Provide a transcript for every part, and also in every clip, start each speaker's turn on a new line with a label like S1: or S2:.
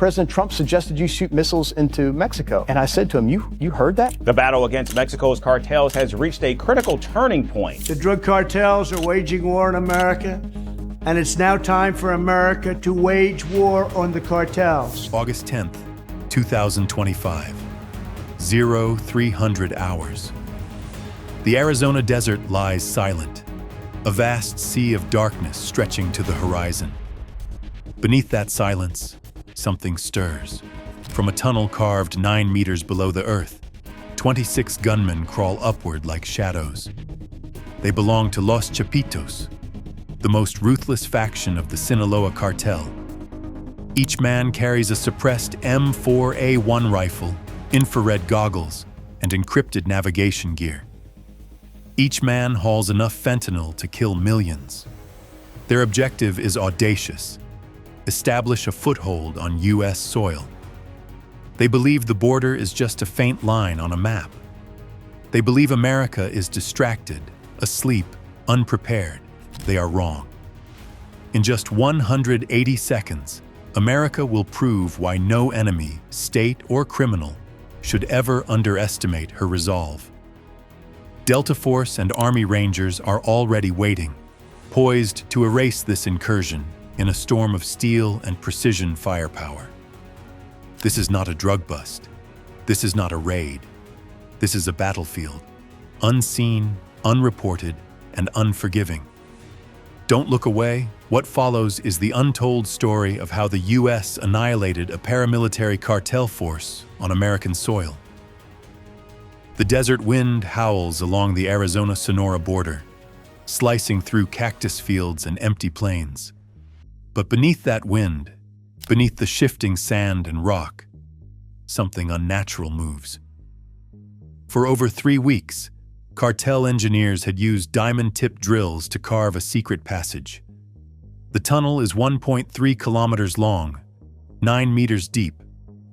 S1: President Trump suggested you shoot missiles into Mexico. And I said to him, you heard that?
S2: The battle against Mexico's cartels has reached a critical turning point.
S3: The drug cartels are waging war in America, and it's now time for America to wage war on the cartels.
S4: August 10th, 2025, 0300 hours. The Arizona desert lies silent, a vast sea of darkness stretching to the horizon. Beneath that silence, something stirs. From a tunnel carved 9 meters below the earth, 26 gunmen crawl upward like shadows. They belong to Los Chapitos, the most ruthless faction of the Sinaloa Cartel. Each man carries a suppressed M4A1 rifle, infrared goggles, and encrypted navigation gear. Each man hauls enough fentanyl to kill millions. Their objective is audacious: establish a foothold on U.S. soil. They believe the border is just a faint line on a map. They believe America is distracted, asleep, unprepared. They are wrong. In just 180 seconds, America will prove why no enemy, state or criminal, should ever underestimate her resolve. Delta Force and Army Rangers are already waiting, poised to erase this incursion in a storm of steel and precision firepower. This is not a drug bust. This is not a raid. This is a battlefield, unseen, unreported, and unforgiving. Don't look away. What follows is the untold story of how the U.S. annihilated a paramilitary cartel force on American soil. The desert wind howls along the Arizona-Sonora border, slicing through cactus fields and empty plains. But beneath that wind, beneath the shifting sand and rock, something unnatural moves. For over 3 weeks, cartel engineers had used diamond-tipped drills to carve a secret passage. The tunnel is 1.3 kilometers long, 9 meters deep,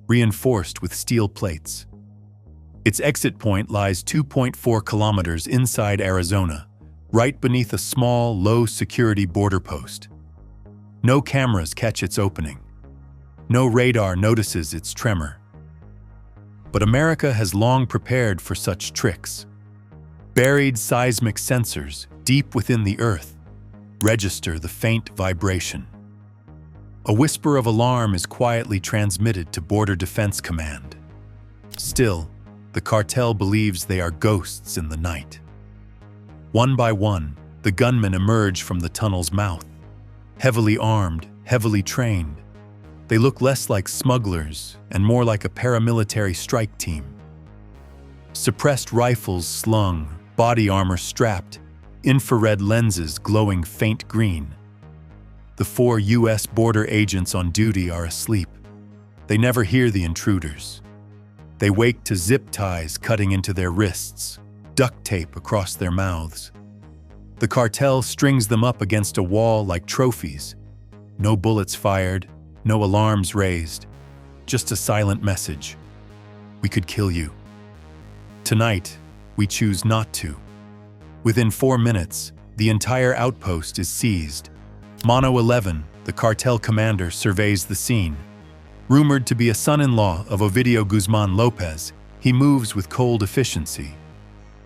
S4: reinforced with steel plates. Its exit point lies 2.4 kilometers inside Arizona, right beneath a small, low-security border post. No cameras catch its opening. No radar notices its tremor. But America has long prepared for such tricks. Buried seismic sensors deep within the earth register the faint vibration. A whisper of alarm is quietly transmitted to Border Defense Command. Still, the cartel believes they are ghosts in the night. One by one, the gunmen emerge from the tunnel's mouth. Heavily armed, heavily trained, they look less like smugglers and more like a paramilitary strike team. Suppressed rifles slung, body armor strapped, infrared lenses glowing faint green. The 4 U.S. border agents on duty are asleep. They never hear the intruders. They wake to zip ties cutting into their wrists, duct tape across their mouths. The cartel strings them up against a wall like trophies. No bullets fired, no alarms raised, just a silent message. We could kill you. Tonight, we choose not to. Within 4 minutes, the entire outpost is seized. Mono 11, the cartel commander, surveys the scene. Rumored to be a son-in-law of Ovidio Guzman Lopez, he moves with cold efficiency.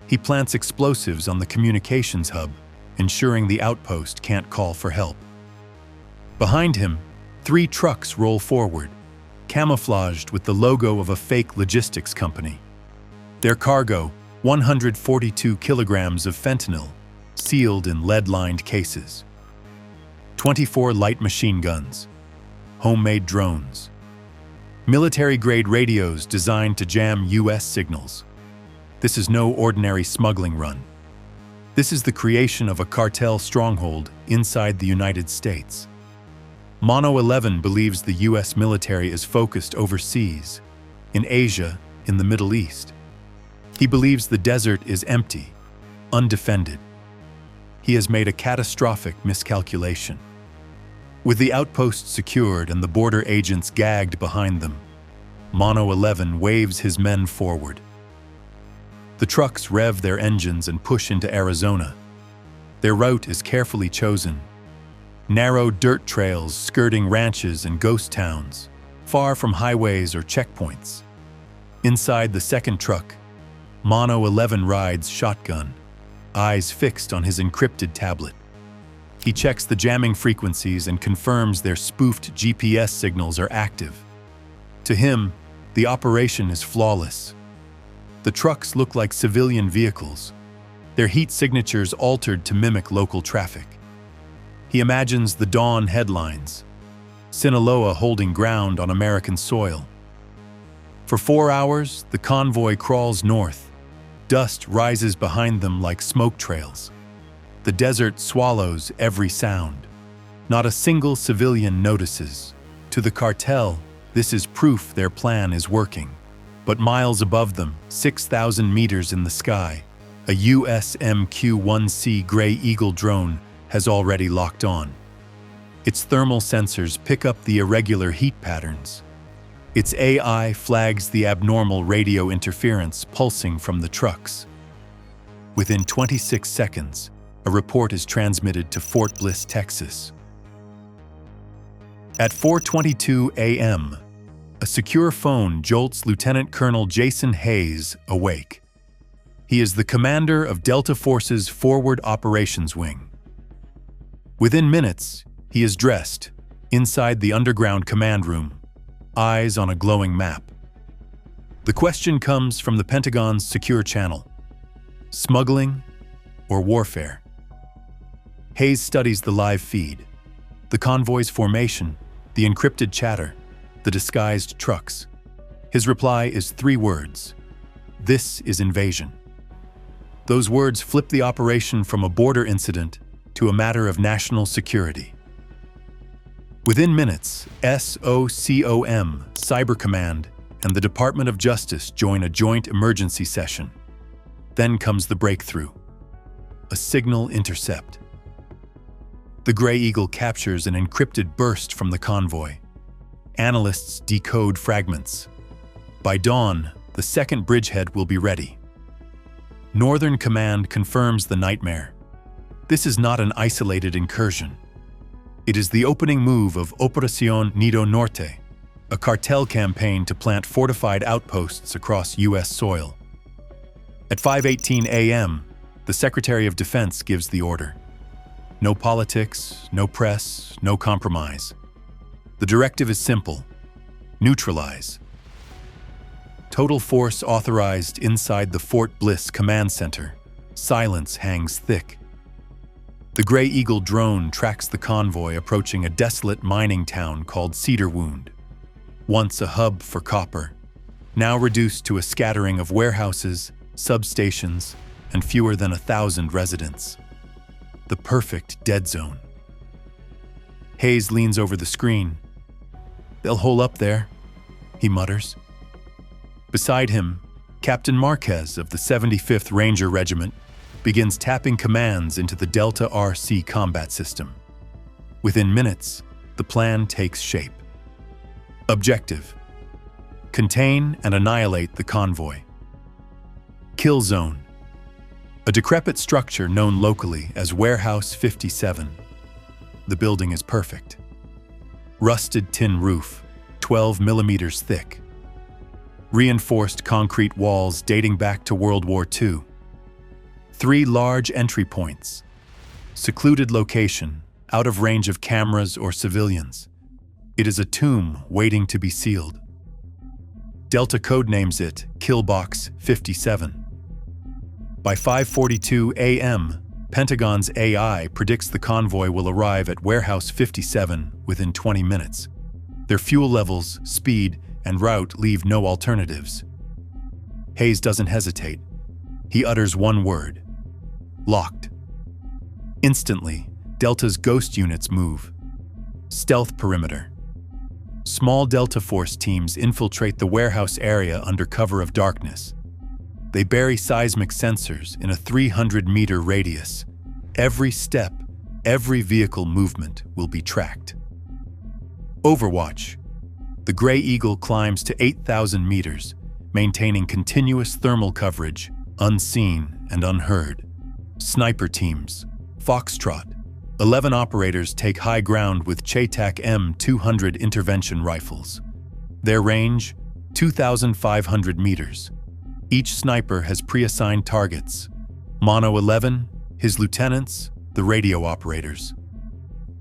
S4: He plants explosives on the communications hub, ensuring the outpost can't call for help. Behind him, 3 trucks roll forward, camouflaged with the logo of a fake logistics company. Their cargo, 142 kilograms of fentanyl, sealed in lead-lined cases. 24 light machine guns, homemade drones, military-grade radios designed to jam U.S. signals. This is no ordinary smuggling run. This is the creation of a cartel stronghold inside the United States. Mono 11 believes the U.S. military is focused overseas, in Asia, in the Middle East. He believes the desert is empty, undefended. He has made a catastrophic miscalculation. With the outposts secured and the border agents gagged behind them, Mono 11 waves his men forward. The trucks rev their engines and push into Arizona. Their route is carefully chosen. Narrow dirt trails skirting ranches and ghost towns, far from highways or checkpoints. Inside the second truck, Mono 11 rides shotgun, eyes fixed on his encrypted tablet. He checks the jamming frequencies and confirms their spoofed GPS signals are active. To him, the operation is flawless. The trucks look like civilian vehicles, their heat signatures altered to mimic local traffic. He imagines the dawn headlines, Sinaloa holding ground on American soil. For 4 hours, the convoy crawls north. Dust rises behind them like smoke trails. The desert swallows every sound. Not a single civilian notices. To the cartel, this is proof their plan is working. But miles above them, 6,000 meters in the sky, a US MQ-1C Gray Eagle drone has already locked on. Its thermal sensors pick up the irregular heat patterns. Its AI flags the abnormal radio interference pulsing from the trucks. Within 26 seconds, a report is transmitted to Fort Bliss, Texas. At 4:22 a.m., a secure phone jolts Lieutenant Colonel Jason Hayes awake. He is the commander of Delta Force's Forward Operations Wing. Within minutes, he is dressed, inside the underground command room, eyes on a glowing map. The question comes from the Pentagon's secure channel: smuggling or warfare? Hayes studies the live feed, the convoy's formation, the encrypted chatter, the disguised trucks. His reply is 3 words: this is invasion. Those words flip the operation from a border incident to a matter of national security. Within minutes, SOCOM, Cyber Command, and the Department of Justice join a joint emergency session. Then comes the breakthrough: a signal intercept. The Gray Eagle captures an encrypted burst from the convoy. Analysts decode fragments. By dawn, the second bridgehead will be ready. Northern Command confirms the nightmare. This is not an isolated incursion. It is the opening move of Operación Nido Norte, a cartel campaign to plant fortified outposts across U.S. soil. At 5:18 a.m., the Secretary of Defense gives the order. No politics, no press, no compromise. The directive is simple: neutralize. Total force authorized inside the Fort Bliss Command Center. Silence hangs thick. The Gray Eagle drone tracks the convoy approaching a desolate mining town called Cedar Wound. Once a hub for copper, now reduced to a scattering of warehouses, substations, and fewer than 1,000 residents. The perfect dead zone. Hayes leans over the screen. "They'll hole up there," he mutters. Beside him, Captain Marquez of the 75th Ranger Regiment begins tapping commands into the Delta RC combat system. Within minutes, the plan takes shape. Objective: contain and annihilate the convoy. Kill zone: a decrepit structure known locally as Warehouse 57. The building is perfect. Rusted tin roof, 12 millimeters thick. Reinforced concrete walls dating back to World War II. 3 large entry points. Secluded location, out of range of cameras or civilians. It is a tomb waiting to be sealed. Delta codenames it Killbox 57. By 5:42 a.m., Pentagon's AI predicts the convoy will arrive at Warehouse 57 within 20 minutes. Their fuel levels, speed, and route leave no alternatives. Hayes doesn't hesitate. He utters one word: locked. Instantly, Delta's ghost units move. Stealth perimeter. Small Delta Force teams infiltrate the warehouse area under cover of darkness. They bury seismic sensors in a 300-meter radius. Every step, every vehicle movement will be tracked. Overwatch. The Gray Eagle climbs to 8,000 meters, maintaining continuous thermal coverage, unseen and unheard. Sniper teams. Foxtrot. 11 operators take high ground with Chetak M200 intervention rifles. Their range, 2,500 meters. Each sniper has pre-assigned targets. Mono 11, his lieutenants, the radio operators.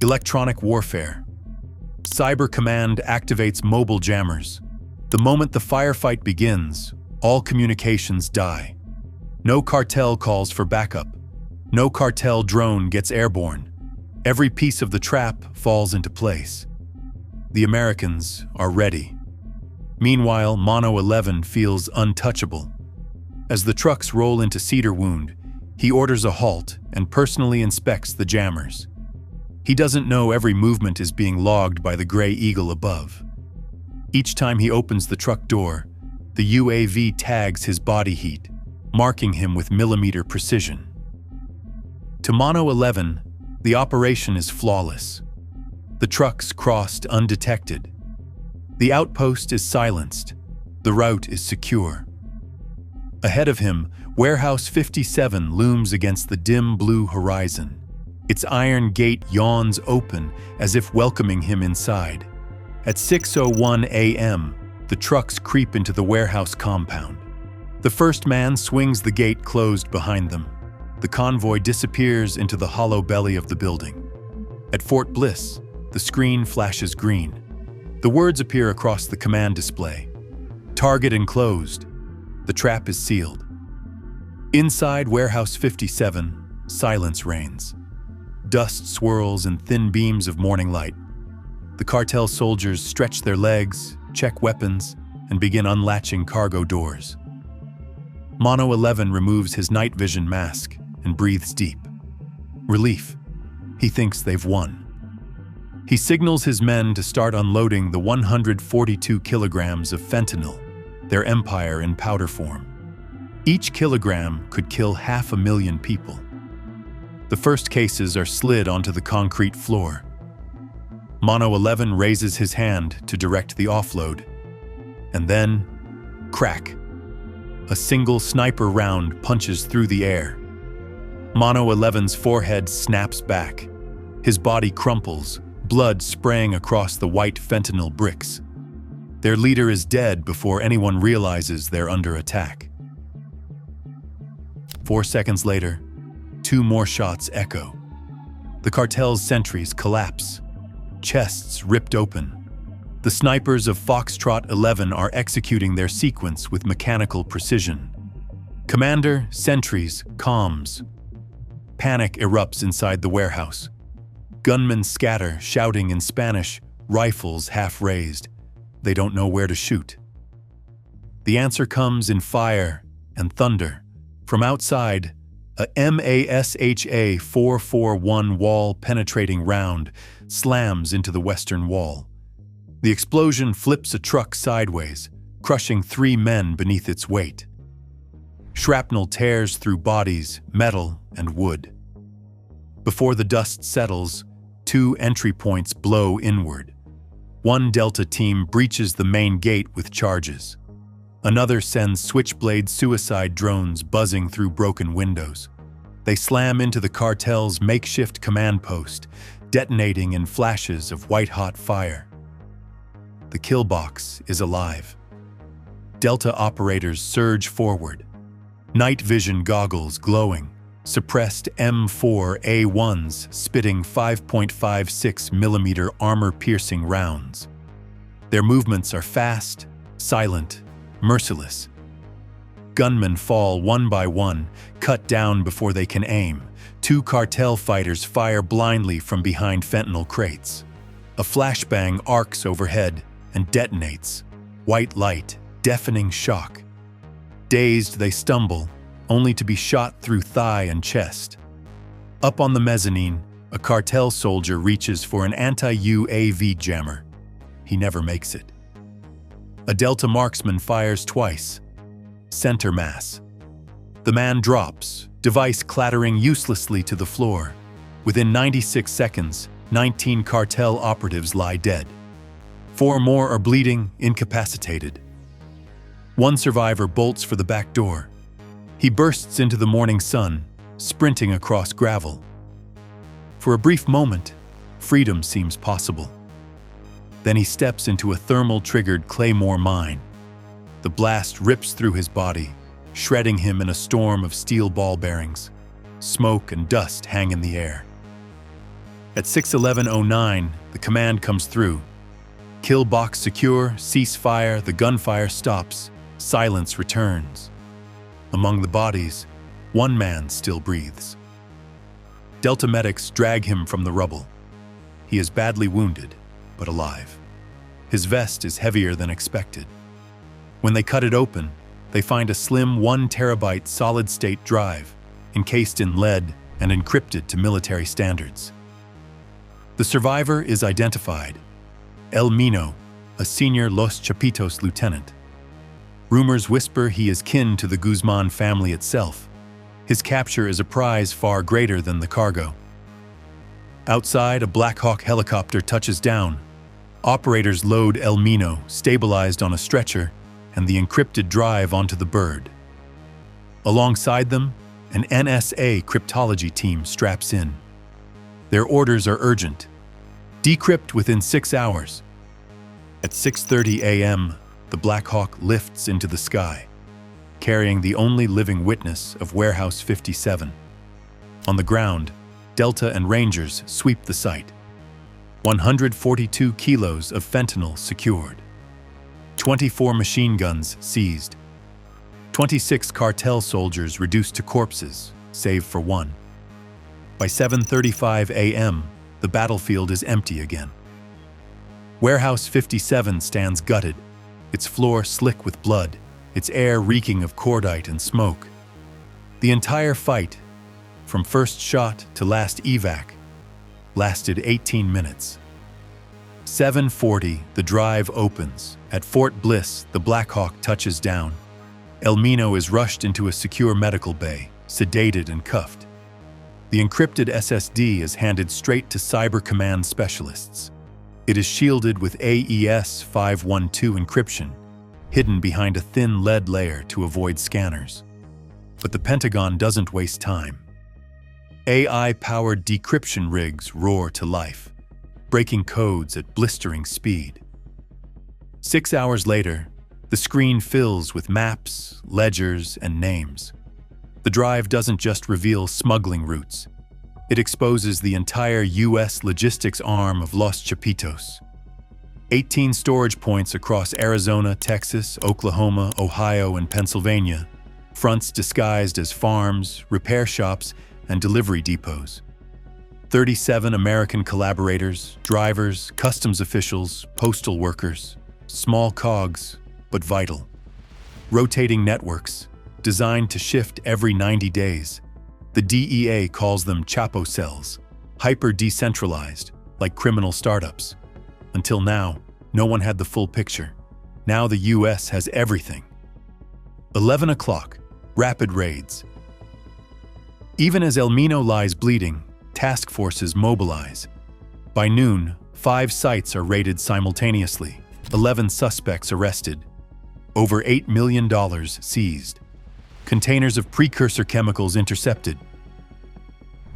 S4: Electronic warfare. Cyber Command activates mobile jammers. The moment the firefight begins, all communications die. No cartel calls for backup. No cartel drone gets airborne. Every piece of the trap falls into place. The Americans are ready. Meanwhile, Mono 11 feels untouchable. As the trucks roll into Cedar Wound, he orders a halt and personally inspects the jammers. He doesn't know every movement is being logged by the Gray Eagle above. Each time he opens the truck door, the UAV tags his body heat, marking him with millimeter precision. To Mono 11, the operation is flawless. The trucks crossed undetected. The outpost is silenced. The route is secure. Ahead of him, Warehouse 57 looms against the dim blue horizon. Its iron gate yawns open as if welcoming him inside. At 6:01 a.m., the trucks creep into the warehouse compound. The first man swings the gate closed behind them. The convoy disappears into the hollow belly of the building. At Fort Bliss, the screen flashes green. The words appear across the command display. Target enclosed. The trap is sealed. Inside Warehouse 57, silence reigns. Dust swirls in thin beams of morning light. The cartel soldiers stretch their legs, check weapons, and begin unlatching cargo doors. Mono 11 removes his night vision mask and breathes deep. Relief. He thinks they've won. He signals his men to start unloading the 142 kilograms of fentanyl, their empire in powder form. Each kilogram could kill 500,000 people. The first cases are slid onto the concrete floor. Mono 11 raises his hand to direct the offload. And then, crack. A single sniper round punches through the air. Mono 11's forehead snaps back. His body crumples, blood spraying across the white fentanyl bricks. Their leader is dead before anyone realizes they're under attack. 4 seconds later, 2 more shots echo. The cartel's sentries collapse, chests ripped open. The snipers of Foxtrot 11 are executing their sequence with mechanical precision. Commander, sentries, comms. Panic erupts inside the warehouse. Gunmen scatter, shouting in Spanish, rifles half raised. They don't know where to shoot. The answer comes in fire and thunder. From outside, a MASHA 441 wall-penetrating round slams into the western wall. The explosion flips a truck sideways, crushing 3 men beneath its weight. Shrapnel tears through bodies, metal, and wood. Before the dust settles, 2 entry points blow inward. One Delta team breaches the main gate with charges. Another sends Switchblade suicide drones buzzing through broken windows. They slam into the cartel's makeshift command post, detonating in flashes of white-hot fire. The kill box is alive. Delta operators surge forward. Night vision goggles glowing, suppressed M4A1s spitting 5.56 millimeter armor-piercing rounds. Their movements are fast, silent, merciless. Gunmen fall one by one, cut down before they can aim. 2 cartel fighters fire blindly from behind fentanyl crates. A flashbang arcs overhead and detonates. White light, deafening shock. Dazed, they stumble, only to be shot through thigh and chest. Up on the mezzanine, a cartel soldier reaches for an anti-UAV jammer. He never makes it. A Delta marksman fires twice. Center mass. The man drops, device clattering uselessly to the floor. Within 96 seconds, 19 cartel operatives lie dead. 4 more are bleeding, incapacitated. One survivor bolts for the back door. He bursts into the morning sun, sprinting across gravel. For a brief moment, freedom seems possible. Then he steps into a thermal-triggered claymore mine. The blast rips through his body, shredding him in a storm of steel ball bearings. Smoke and dust hang in the air. At 6:11:09, the command comes through. Kill box secure, cease fire, the gunfire stops, silence returns. Among the bodies, one man still breathes. Delta medics drag him from the rubble. He is badly wounded, but alive. His vest is heavier than expected. When they cut it open, they find a slim 1 terabyte solid-state drive, encased in lead and encrypted to military standards. The survivor is identified: El Mino, a senior Los Chapitos lieutenant. Rumors whisper he is kin to the Guzman family itself. His capture is a prize far greater than the cargo. Outside, a Black Hawk helicopter touches down. Operators load El Mino, stabilized on a stretcher, and the encrypted drive onto the bird. Alongside them, an NSA cryptology team straps in. Their orders are urgent. Decrypt within 6 hours. At 6:30 a.m., the Black Hawk lifts into the sky, carrying the only living witness of Warehouse 57. On the ground, Delta and Rangers sweep the site. 142 kilos of fentanyl secured. 24 machine guns seized. 26 cartel soldiers reduced to corpses, save for one. By 7:35 a.m., the battlefield is empty again. Warehouse 57 stands gutted, its floor slick with blood, its air reeking of cordite and smoke. The entire fight, from first shot to last evac, lasted 18 minutes. 7:40, the drive opens. At Fort Bliss, the Black Hawk touches down. El Mino is rushed into a secure medical bay, sedated and cuffed. The encrypted SSD is handed straight to Cyber Command specialists. It is shielded with AES 512 encryption, hidden behind a thin lead layer to avoid scanners. But the Pentagon doesn't waste time. AI-powered decryption rigs roar to life, breaking codes at blistering speed. 6 hours later, the screen fills with maps, ledgers, and names. The drive doesn't just reveal smuggling routes. It exposes the entire U.S. logistics arm of Los Chapitos. 18 storage points across Arizona, Texas, Oklahoma, Ohio, and Pennsylvania, fronts disguised as farms, repair shops, and delivery depots. 37 American collaborators, drivers, customs officials, postal workers, small cogs, but vital. Rotating networks, designed to shift every 90 days. The DEA calls them Chapo cells, hyper-decentralized, like criminal startups. Until now, no one had the full picture. Now the U.S. has everything. 11 o'clock, rapid raids. Even as El Mino lies bleeding, task forces mobilize. By noon, 5 sites are raided simultaneously, 11 suspects arrested, over $8 million seized, containers of precursor chemicals intercepted,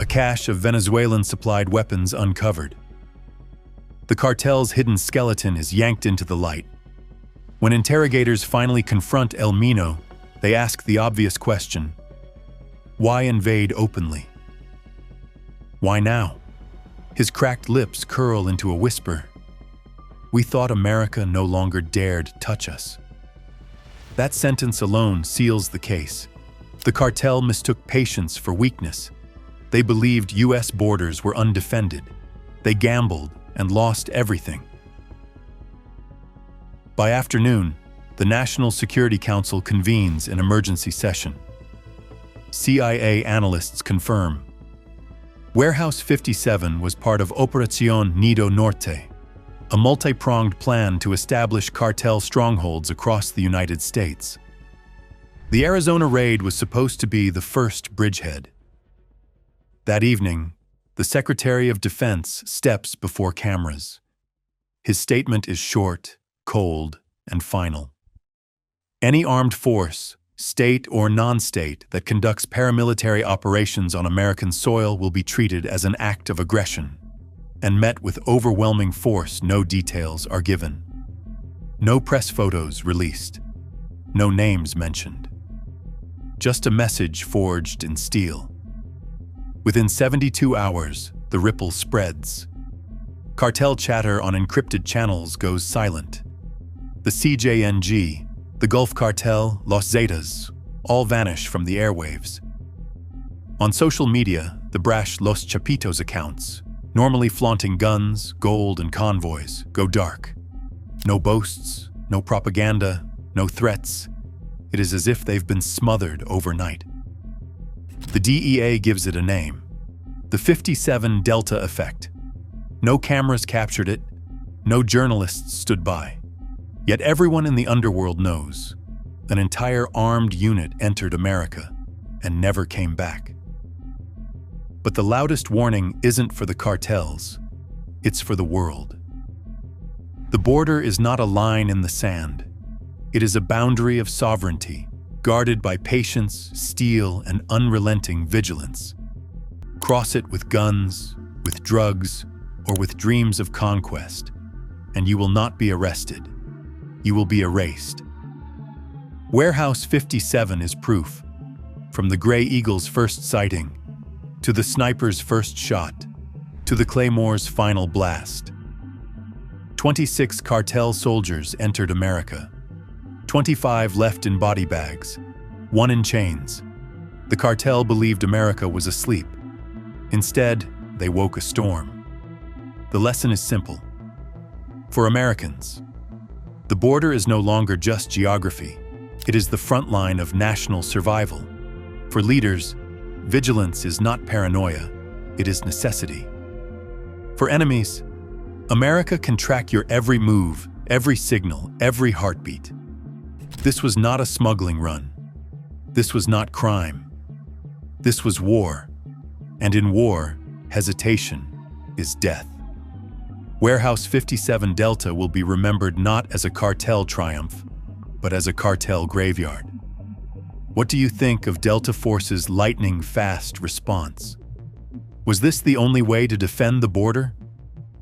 S4: a cache of Venezuelan-supplied weapons uncovered. The cartel's hidden skeleton is yanked into the light. When interrogators finally confront El Mino, they ask the obvious question: why invade openly? Why now? His cracked lips curl into a whisper. We thought America no longer dared touch us. That sentence alone seals the case. The cartel mistook patience for weakness. They believed U.S. borders were undefended. They gambled and lost everything. By afternoon, the National Security Council convenes an emergency session. CIA analysts confirm Warehouse 57 was part of Operación Nido Norte, a multi-pronged plan to establish cartel strongholds across the United States. The Arizona raid was supposed to be the first bridgehead. That evening, the Secretary of Defense steps before cameras. His statement is short, cold, and final. Any armed force, state or non-state, that conducts paramilitary operations on American soil will be treated as an act of aggression. and met with overwhelming force. No details are given. No press photos released. No names mentioned. Just a message forged in steel. Within 72 hours, the ripple spreads. Cartel chatter on encrypted channels goes silent. The CJNG, the Gulf Cartel, Los Zetas, all vanish from the airwaves. On social media, the brash Los Chapitos accounts, normally flaunting guns, gold, and convoys, go dark. No boasts, no propaganda, no threats. It is as if they've been smothered overnight. The DEA gives it a name: the 57 Delta Effect. No cameras captured it, no journalists stood by. Yet everyone in the underworld knows an entire armed unit entered America and never came back. But the loudest warning isn't for the cartels, it's for the world. The border is not a line in the sand. It is a boundary of sovereignty, guarded by patience, steel, and unrelenting vigilance. Cross it with guns, with drugs, or with dreams of conquest, and you will not be arrested. You will be erased. Warehouse 57 is proof. From the Gray Eagle's first sighting, to the sniper's first shot, to the Claymore's final blast. 26 cartel soldiers entered America. 25 left in body bags, 1 in chains. The cartel believed America was asleep. Instead, they woke a storm. The lesson is simple. For Americans, the border is no longer just geography. It is the front line of national survival. For leaders, vigilance is not paranoia, it is necessity. For enemies, America can track your every move, every signal, every heartbeat. This was not a smuggling run. This was not crime. This was war. And in war, hesitation is death. Warehouse 57 Delta will be remembered not as a cartel triumph, but as a cartel graveyard. What do you think of Delta Force's lightning-fast response? Was this the only way to defend the border?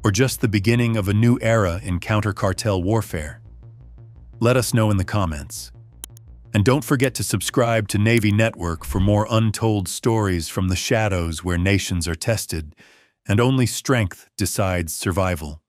S4: Or just the beginning of a new era in counter-cartel warfare? Let us know in the comments. And don't forget to subscribe to Navy Network for more untold stories from the shadows where nations are tested and only strength decides survival.